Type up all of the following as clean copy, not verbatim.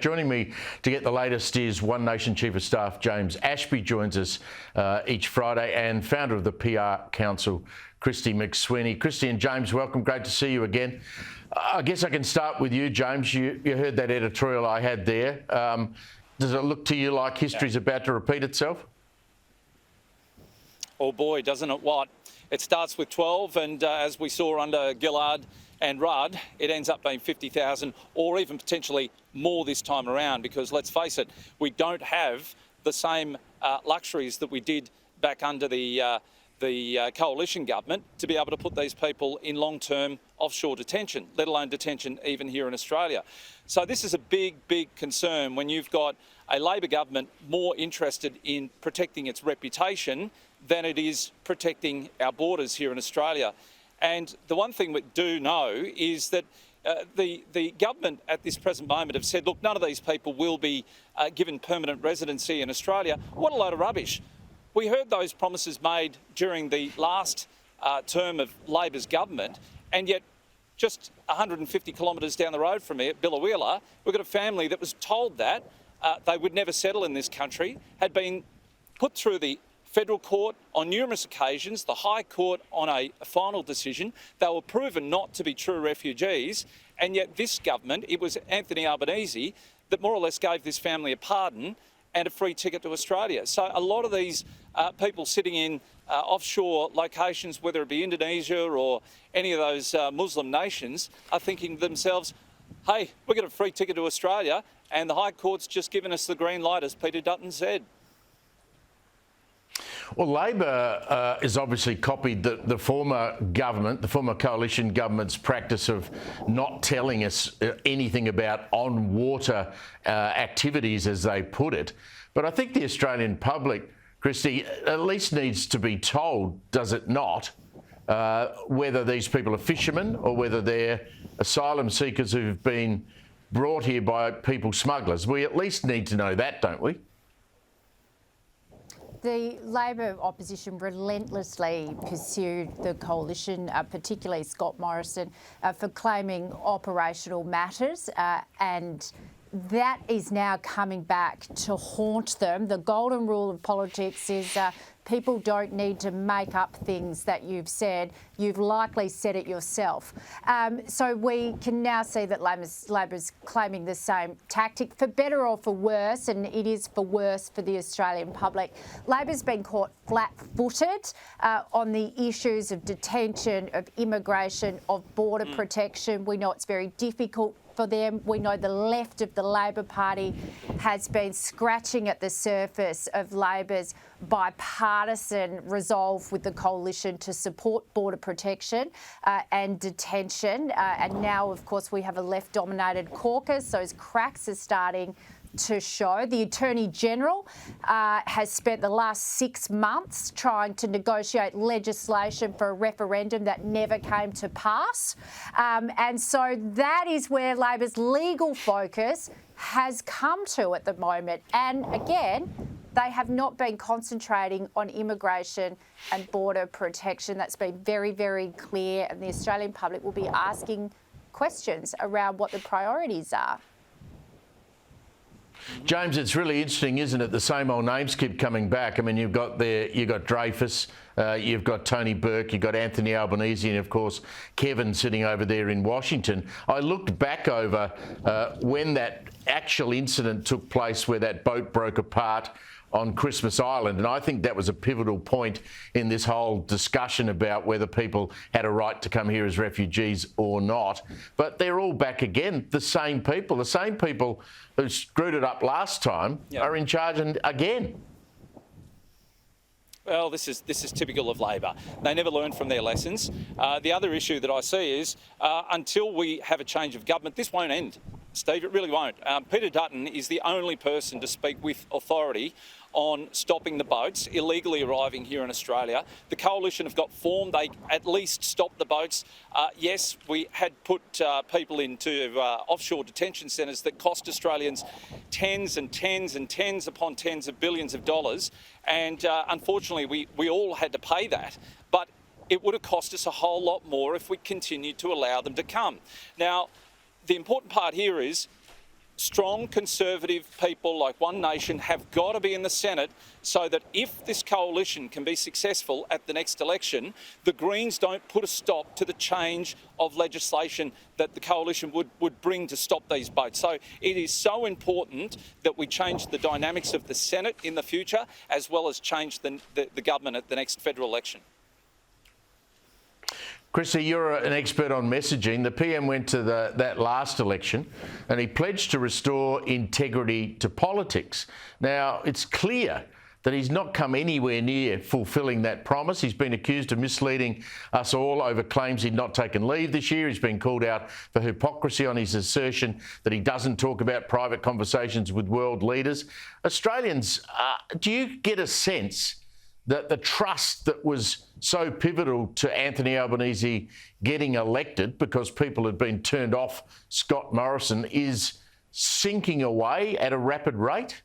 Joining me to get the latest is One Nation Chief of Staff James Ashby joins us each Friday, and founder of the PR Council, Christy McSweeney. Christy and James, welcome. Great to see you again. I guess I can start with you, James. You heard that editorial I had there. Does it look to you like history's about to repeat itself? Oh boy, doesn't it what? It starts with 12 and as we saw under Gillard and Rudd, it ends up being 50,000 or even potentially more this time around, because let's face it, we don't have the same luxuries that we did back under the coalition government to be able to put these people in long-term offshore detention, let alone detention even here in Australia. So this is a big, big concern when you've got a Labor government more interested in protecting its reputation than it is protecting our borders here in Australia. And the one thing we do know is that the government at this present moment have said, look, none of these people will be given permanent residency in Australia. What a load of rubbish. We heard those promises made during the last term of Labor's government, and yet just 150 kilometres down the road from me at Biloela, we've got a family that was told that they would never settle in this country, had been put through the Federal Court on numerous occasions, the High Court on a final decision. They were proven not to be true refugees, and yet this government, it was Anthony Albanese, that more or less gave this family a pardon and a free ticket to Australia. So a lot of these people sitting in offshore locations, whether it be Indonesia or any of those Muslim nations, are thinking to themselves, hey, we've got a free ticket to Australia and the High Court's just given us the green light, as Peter Dutton said. Well, Labor has obviously copied the former government, the former coalition government's practice of not telling us anything about on-water activities, as they put it. But I think the Australian public, Christy, at least needs to be told, does it not, whether these people are fishermen or whether they're asylum seekers who've been brought here by people smugglers. We at least need to know that, don't we? The Labor opposition relentlessly pursued the coalition, particularly Scott Morrison, for claiming operational matters, and that is now coming back to haunt them. The golden rule of politics is people don't need to make up things that you've said. You've likely said it yourself. So we can now see that Labor's claiming the same tactic, for better or for worse, and it is for worse for the Australian public. Labor's been caught flat-footed on the issues of detention, of immigration, of border protection. We know it's very difficult for them. We know the left of the Labor Party has been scratching at the surface of Labor's bipartisan resolve with the coalition to support border protection and detention. And now, of course, we have a left-dominated caucus. Those cracks are starting to show. The Attorney General has spent the last 6 months trying to negotiate legislation for a referendum that never came to pass. And so that is where Labor's legal focus has come to at the moment. And again, they have not been concentrating on immigration and border protection. That's been very, very clear, and the Australian public will be asking questions around what the priorities are. James, it's really interesting, isn't it? The same old names keep coming back. I mean, you've got Dreyfus, you've got Tony Burke, you've got Anthony Albanese, and of course Kevin sitting over there in Washington. I looked back over when that actual incident took place, where that boat broke apart on Christmas Island, and I think that was a pivotal point in this whole discussion about whether people had a right to come here as refugees or not. But they're all back again, the same people who screwed it up last time are in charge and again. Well, this is typical of Labor. They never learn from their lessons. The other issue that I see is until we have a change of government, this won't end. Steve, it really won't. Peter Dutton is the only person to speak with authority on stopping the boats illegally arriving here in Australia. The coalition have got formed. They at least stopped the boats. Yes, we had put people into offshore detention centres that cost Australians tens and tens and tens upon tens of billions of dollars. And unfortunately, we all had to pay that. But it would have cost us a whole lot more if we continued to allow them to come. Now, the important part here is strong conservative people like One Nation have got to be in the Senate so that if this coalition can be successful at the next election, the Greens don't put a stop to the change of legislation that the coalition would bring to stop these boats. So it is so important that we change the dynamics of the Senate in the future, as well as change the government at the next federal election. Chrissy, you're an expert on messaging. The PM went to that last election and he pledged to restore integrity to politics. Now, it's clear that he's not come anywhere near fulfilling that promise. He's been accused of misleading us all over claims he'd not taken leave this year. He's been called out for hypocrisy on his assertion that he doesn't talk about private conversations with world leaders. Australians, do you get a sense that the trust that was so pivotal to Anthony Albanese getting elected, because people had been turned off Scott Morrison, is sinking away at a rapid rate?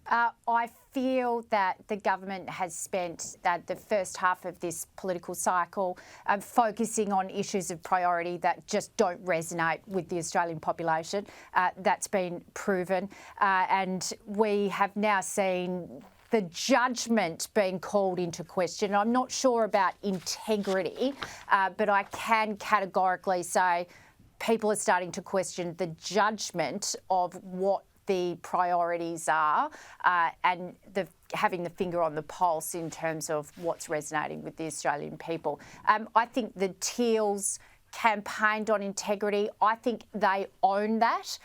I feel that the government has spent the first half of this political cycle focusing on issues of priority that just don't resonate with the Australian population. That's been proven. And we have now seen the judgment being called into question. I'm not sure about integrity, but I can categorically say people are starting to question the judgment of what the priorities are and having the finger on the pulse in terms of what's resonating with the Australian people. I think the Teals campaigned on integrity. I think they own that.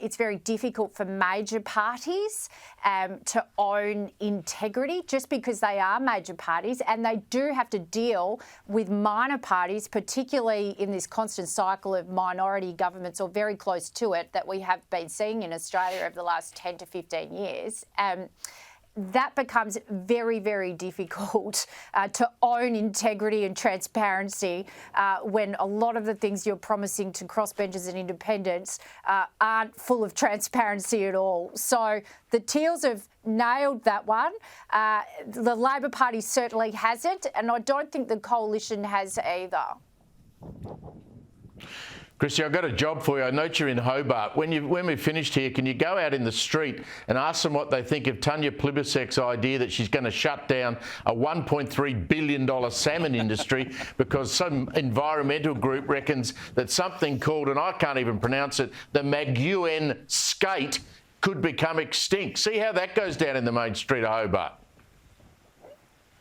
It's very difficult for major parties to own integrity just because they are major parties, and they do have to deal with minor parties, particularly in this constant cycle of minority governments or very close to it that we have been seeing in Australia over the last 10 to 15 years. That becomes very, very difficult to own integrity and transparency when a lot of the things you're promising to crossbenchers and independents aren't full of transparency at all. So the Teals have nailed that one. The Labor Party certainly hasn't, and I don't think the coalition has either. Chrissy, I've got a job for you. I note you're in Hobart. When we're finished here, can you go out in the street and ask them what they think of Tanya Plibersek's idea that she's going to shut down a $1.3 billion salmon industry because some environmental group reckons that something called, and I can't even pronounce it, the Maguin skate could become extinct. See how that goes down in the main street of Hobart.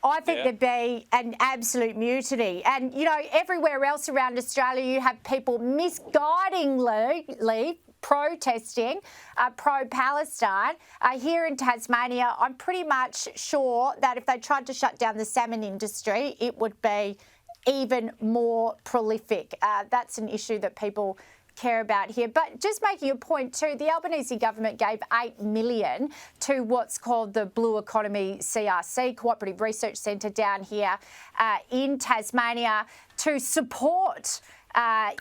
I think there'd be an absolute mutiny. And, you know, everywhere else around Australia, you have people misguidingly protesting pro-Palestine. Here in Tasmania, I'm pretty much sure that if they tried to shut down the salmon industry, it would be even more prolific. That's an issue that people care about here. But just making a point too, the Albanese government gave $8 million to what's called the Blue Economy CRC, Cooperative Research Centre down here in Tasmania, to support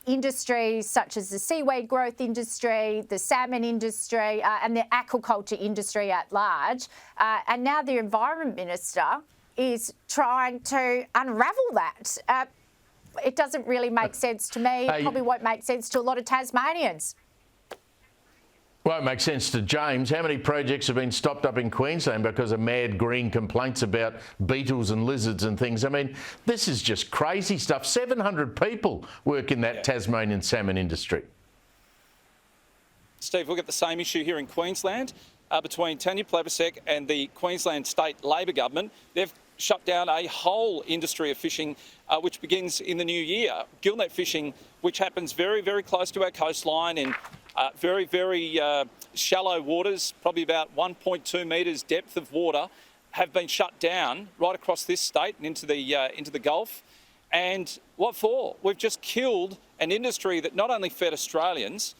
industries such as the seaweed growth industry, the salmon industry and the aquaculture industry at large. And now the Environment Minister is trying to unravel that. It doesn't really make sense to me. It probably won't make sense to a lot of Tasmanians. Won't make sense to James. How many projects have been stopped up in Queensland because of mad green complaints about beetles and lizards and things? I mean, this is just crazy stuff. 700 people work in that Tasmanian salmon industry. Steve, we'll get the same issue here in Queensland between Tanya Plibersek and the Queensland State Labor Government. They've shut down a whole industry of fishing, which begins in the new year. Gillnet fishing, which happens very, very close to our coastline in very, very shallow waters, probably about 1.2 metres depth of water, have been shut down right across this state and into the Gulf. And what for? We've just killed an industry that not only fed Australians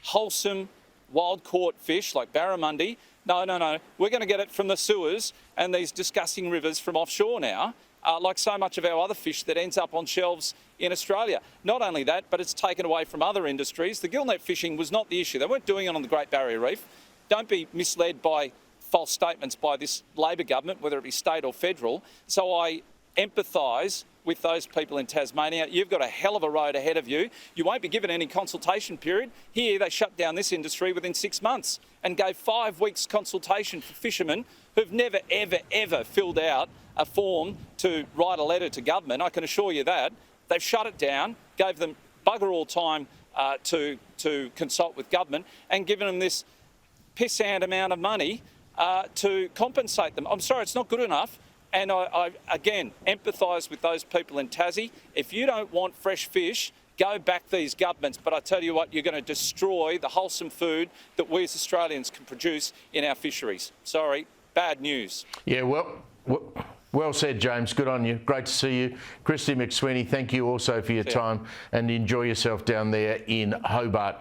wholesome wild-caught fish like barramundi. No. We're going to get it from the sewers and these disgusting rivers from offshore now, like so much of our other fish that ends up on shelves in Australia. Not only that, but it's taken away from other industries. The gillnet fishing was not the issue. They weren't doing it on the Great Barrier Reef. Don't be misled by false statements by this Labor government, whether it be state or federal. So I empathise with those people in Tasmania. You've got a hell of a road ahead of you. You won't be given any consultation period. Here, they shut down this industry within 6 months and gave 5 weeks consultation for fishermen who've never, ever, ever filled out a form to write a letter to government. I can assure you that. They've shut it down, gave them bugger all time to consult with government, and given them this pissant amount of money to compensate them. I'm sorry, it's not good enough. And I again, empathise with those people in Tassie. If you don't want fresh fish, go back these governments. But I tell you what, you're going to destroy the wholesome food that we as Australians can produce in our fisheries. Sorry, bad news. Yeah, well said, James. Good on you. Great to see you. Christy McSweeney, thank you also for your time, and enjoy yourself down there in Hobart.